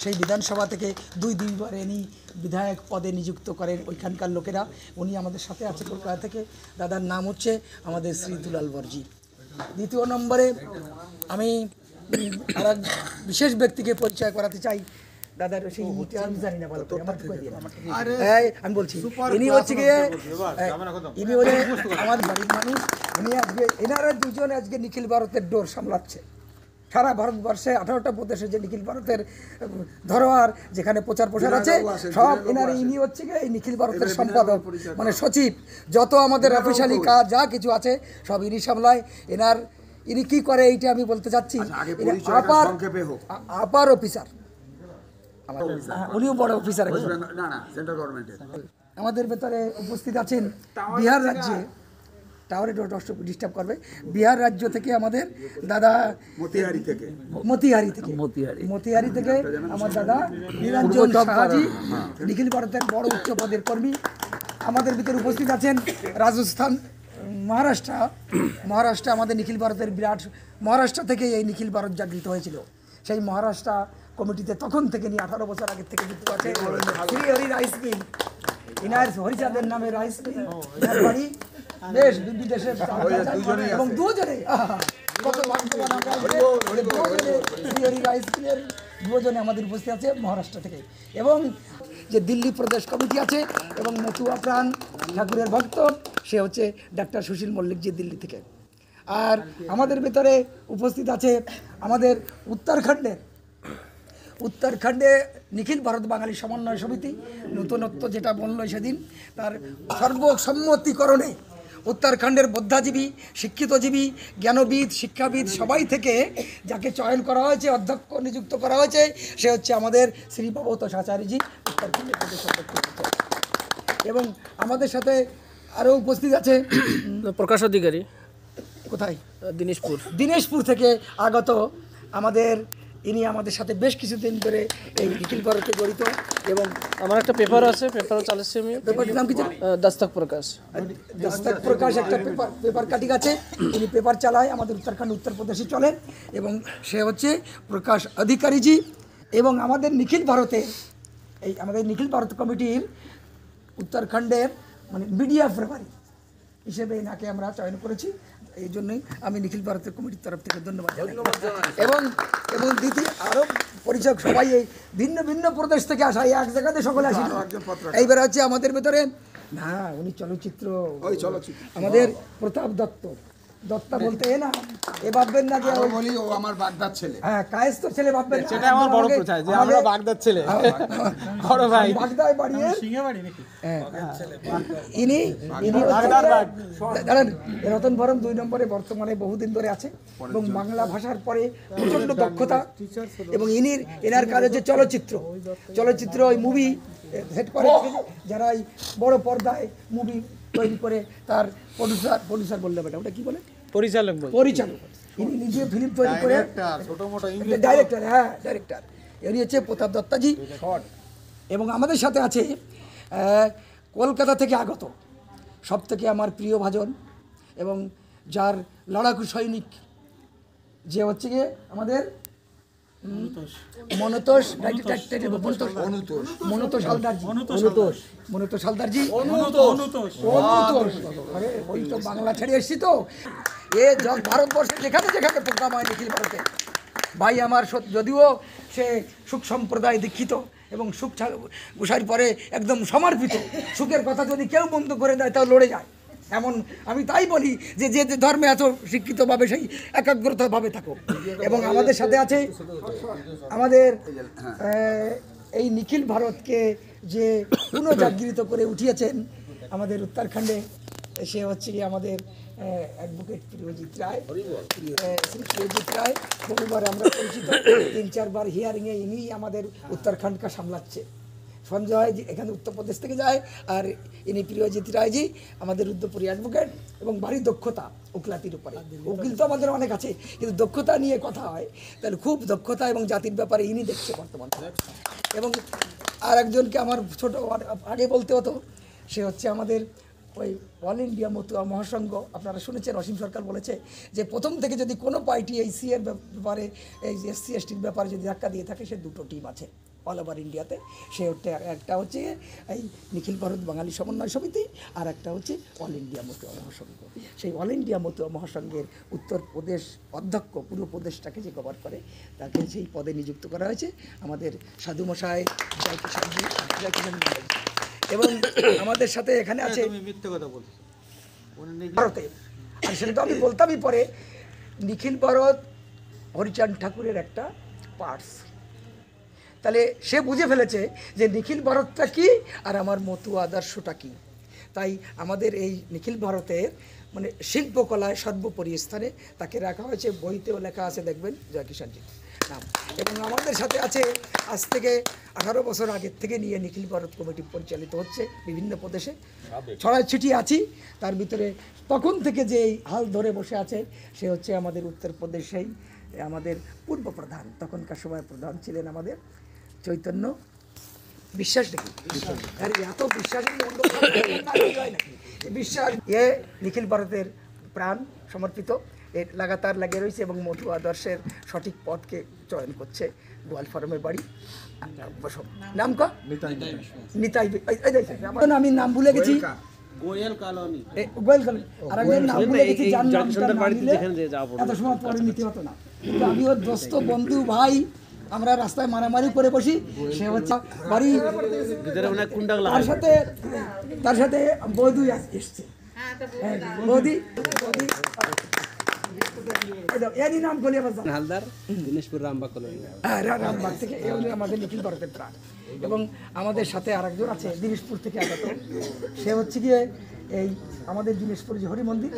সেই বিধানসভা থেকে দুইবার ইনি বিধায়ক পদে নিযুক্ত করেন ওইখানকার লোকেরা। উনি আমাদের সাথে আছে কলকাতা থেকে। দাদার নাম হচ্ছে আমাদের শ্রী দুলাল বর্জি। দ্বিতীয় নম্বরে আমি আর এক বিশেষ ব্যক্তিকে পরিচয় করাতে চাই। দাদার সেই আমি জানি না বলো আমি বলছি, ইনি হচ্ছে গিয়ে ইনি হলে আমার বাড়ির মানুষ। ইনি আজকে এনারা দুজন আজকে নিখিল ভারতের ডোর সামলাচ্ছে। সারা ভারতবর্ষে 18টা প্রদেশে যে নিখিল ভারতের ধরোয়ার যেখানে প্রচার প্রসার আছে সব এনারা। ইনি হচ্ছে গিয়ে এই নিখিল ভারতের সম্পাদক মানে সচিব। যত আমাদের অফিসিয়ালি কাজ যা কিছু আছে সব ইনি সামলায়। ইনি কি করে এইটা আমি বলতে চাচ্ছি। আপার অফিসার, উনিও বড় অফিসার। আমাদের ভেতরে উপস্থিত আছেন বিহার রাজ্যে, টাওয়ারে ডিস্টার্ব করবে, বিহার রাজ্য থেকে আমাদের দাদা মতিহারি থেকে আমার দাদা নিরঞ্জন সাহাজি, নিখিল ভারতের বড় উচ্চ পদের কর্মী। আমাদের ভিতরে উপস্থিত আছেন রাজস্থান, মহারাষ্ট্র আমাদের নিখিল ভারতের বিরাট। মহারাষ্ট্র থেকে এই নিখিল ভারত জাগৃত হয়েছিল। সেই মহারাষ্ট্র কমিটিতে তখন থেকে নিয়ে 18 বছর আগের থেকে যুক্ত আছে শ্রী হরি রাইস মিল। ইনার হরিচাঁদের নামে রাইস মিল বাড়ি দেশ বিদেশের এবং দুজনে শ্রী হরি রাইস মিলের দুজনে আমাদের উপস্থিত আছে মহারাষ্ট্র থেকে। এবং যে দিল্লি প্রদেশ কমিটি আছে এবং মতুয়া প্রাণ ঠাকুরের ভক্ত, সে হচ্ছে ডাক্তার সুশীল মল্লিক জি দিল্লি থেকে। আর আমাদের ভিতরে উপস্থিত আছে আমাদের উত্তরাখণ্ডে নিখিল ভারত বাঙালি সমন্বয় সমিতি, নতুনত্ব যেটা বললো সেদিন, তার সর্বসম্মতিকরণে উত্তরাখণ্ডের বৌদ্ধজীবী, শিক্ষিতজীবী, জ্ঞানবিদ, শিক্ষাবিদ সবাই থেকে যাকে চয়ন করা হয়েছে, অধ্যক্ষ নিযুক্ত করা হয়েছে, সে হচ্ছে আমাদের শ্রী ভবতোষ আচার্যজি, উত্তরাখণ্ডের প্রদেশ অধ্যক্ষ। এবং আমাদের সাথে আরও উপস্থিত আছে প্রকাশ অধিকারী। কোথায়? দিনাজপুর থেকে আগত আমাদের। ইনি আমাদের সাথে বেশ কিছুদিন ধরে এই নিখিল ভারতে জড়িত। এবং আমার একটা পেপার আছে, পেপারও চালাচ্ছি আমি। পেপারটির নাম কি? দস্তক প্রকাশ একটা পেপার কাটিং আছে। ইনি পেপার চালায়, আমাদের উত্তরাখণ্ড উত্তরপ্রদেশে চলে। এবং সে হচ্ছে প্রকাশ অধিকারীজি। এবং আমাদের নিখিল ভারত কমিটির উত্তরাখণ্ডের মানে মিডিয়া প্রভারী হিসেবে এনাকে আমরা চয়ন করেছি। এই জন্যই আমি নিখিল ভারতের কমিটির তরফ থেকে ধন্যবাদ জানাই। এবং দ্বিতীয় আরও পরিচয়, সবাই এই ভিন্ন ভিন্ন প্রদেশ থেকে আসা, এক জায়গাতে সকলে আসি। এইবার হচ্ছে আমাদের ভেতরে উনি চলচ্চিত্র আমাদের প্রতাপ দত্তা বলতে না, এ ভাববেন না যে বলি ও আমার বাগদার ছেলে। হ্যাঁ, কায়েস্ত ছেলে ভাববেন, সেটা আমার বড় প্রচার যে আমরা বাগদার ছেলে, বড় ভাই বাগদায় বাড়িয়ে সিংহাবাড়ি নাকি। হ্যাঁ, ইনি দাঁড়ান, রতন বরম 2 নম্বরে বর্তমানে বহুদিন ধরে আছে এবং বাংলা ভাষার পরে প্রচণ্ড দক্ষতা। এবং এনার কাজ হচ্ছে চলচ্চিত্র ওই মুভি সেট করে, যারা এই বড় পর্দায় মুভি তৈরি করে তার প্রডিউসার বললে বেটা ওটা কি বলে, পরিচালক। ইনি নিজে ফিল্ম তৈরি করে ডাইরেক্টর। হ্যাঁ, ডাইরেক্টর। ইনি হচ্ছে প্রতাপ দত্তাজি। এবং আমাদের সাথে আছে কলকাতা থেকে আগত সব থেকে আমার প্রিয় ভাজন এবং যার লড়াকু সৈনিক, যে হচ্ছে গিয়ে আমাদের মনতোষ হালদারজি। ওই তো বাংলা ছেড়ে এসছি তো। ভারতবর্ষে যেখানে প্রোগ্রাম হয় নিখিল ভারতে, ভাই আমার যদিও সে সুখ সম্প্রদায় দীক্ষিত এবং সুখ গোসাইর পরে একদম সমর্পিত, সুখের কথা যদি কেউ বন্ধ করে দেয় তাও লড়ে যায়। এমন আমি তাই বলি যে ধর্মে এত শিক্ষিতভাবে সেই একাগ্রতাভাবে থাকো। এবং আমাদের সাথে আছে আমাদের এই নিখিল ভারতকে যে পুনঃজাগৃত করে উঠিয়েছেন আমাদের উত্তরাখণ্ডে, সে হচ্ছে কি আমাদের অ্যাডভোকেট প্রিয়জিৎ রায়। বহুবার আমরা পরিচিত, 3-4 বার হিয়ারিংয়ে ইনি আমাদের উত্তরাখণ্ডকে সামলাচ্ছে। সঞ্জয় এখানে উত্তরপ্রদেশ থেকে যায়, আর ইনি প্রিয়জিৎ রায়জি আমাদের রুদ্রপুরী অ্যাডভোকেট। এবং ভারী দক্ষতা উকিলাতির উপরে। উকিল তো আমাদের অনেক আছে, কিন্তু দক্ষতা নিয়ে কথা হয় তাহলে খুব দক্ষতা এবং জাতির ব্যাপারে ইনি দেখছে বর্তমানে। এবং আর একজনকে আমার ছোট আগে বলতে হতো, সে হচ্ছে আমাদের ওই অল ইন্ডিয়া মতুয়া মহাসংঘ, আপনারা শুনেছেন অসীম সরকার বলেছে যে প্রথম থেকে যদি কোনো পার্টি এই সিএর ব্যাপারে, এই এসসি এসটির ব্যাপারে যদি ধাক্কা দিয়ে থাকে, সে দুটো টিম আছে অল ওভার ইন্ডিয়াতে। সে একটা হচ্ছে এই নিখিল ভারত বাঙালি সমন্বয় সমিতি, আর একটা হচ্ছে অল ইন্ডিয়া মতুয়া মহাসংঘ। সেই অল ইন্ডিয়া মতুয়া মহাসংঘের উত্তরপ্রদেশ অধ্যক্ষ, পুরো প্রদেশটাকে যে কভার করে, তাকে সেই পদে নিযুক্ত করা হয়েছে আমাদের সাধুমশাই জয়কিষাণজি, এবং আমাদের সাথে এখানে আছে ভারতে, আর সেটা তো আমি বলতামই পরে, নিখিল ভারত হরিচাঁদ ঠাকুরের একটা পার্টস। তাহলে সে বুঝে ফেলেছে যে নিখিল ভারতটা কি আর আমার মতুয়া আদর্শটা কি। তাই আমাদের এই নিখিল ভারতের মানে শিল্পকলায় সর্বোপরি স্থানে তাকে রাখা হয়েছে। বইতেও লেখা আছে, দেখবেন জয়কিষাণজি নাম। এবং আমাদের সাথে আছে আজ থেকে 18 বছর আগের থেকে নিয়ে নিখিল ভারত কমিটি পরিচালিত হচ্ছে বিভিন্ন প্রদেশে, ছড়ায় ছিটিয়ে আছি। তার ভিতরে তখন থেকে যে এই হাল ধরে বসে আছে, সে হচ্ছে আমাদের উত্তরপ্রদেশেই আমাদের পূর্ব প্রধান, তখনকার সময় প্রধান ছিলেন আমাদের চৈতন্য বিশ্বাস। নাকি আরে এত বিশ্বাস নাকি বিশ্বাস, এ নিখিল ভারতের প্রাণ সমর্পিত, এর লাগাতার লাগিয়ে রয়েছে এবং মধু আদর্শের সঠিক পথকে চয়ন করছে। গোয়াল ফার্মের বাড়ি, নাম ক নিতাই, আমি নাম ভুলে গেছি, গোয়েল কলোনি, আর আমি নাম ভুলে গেছি, এত সময় পরে নিতে হতো না। কিন্তু আমি ওর দোস্ত বন্ধু ভাই, আমরা রাস্তায় মারামারি করে বসি, সে হচ্ছে বাড়ি, তার সাথে বৌদি এসছে, বৌদি এরই নাম বলি হালদার, দিনেশপুর রামবাগ কলোনি, হ্যাঁ রামবাগ থেকে। এ হলো আমাদের নিখিল ভারতের প্রাণ। এবং আমাদের সাথে আরেকজন আছে দিনাজপুর থেকে আগত, সে হচ্ছে গিয়ে এই আমাদের দিনাজপুর যে হরি মন্দির,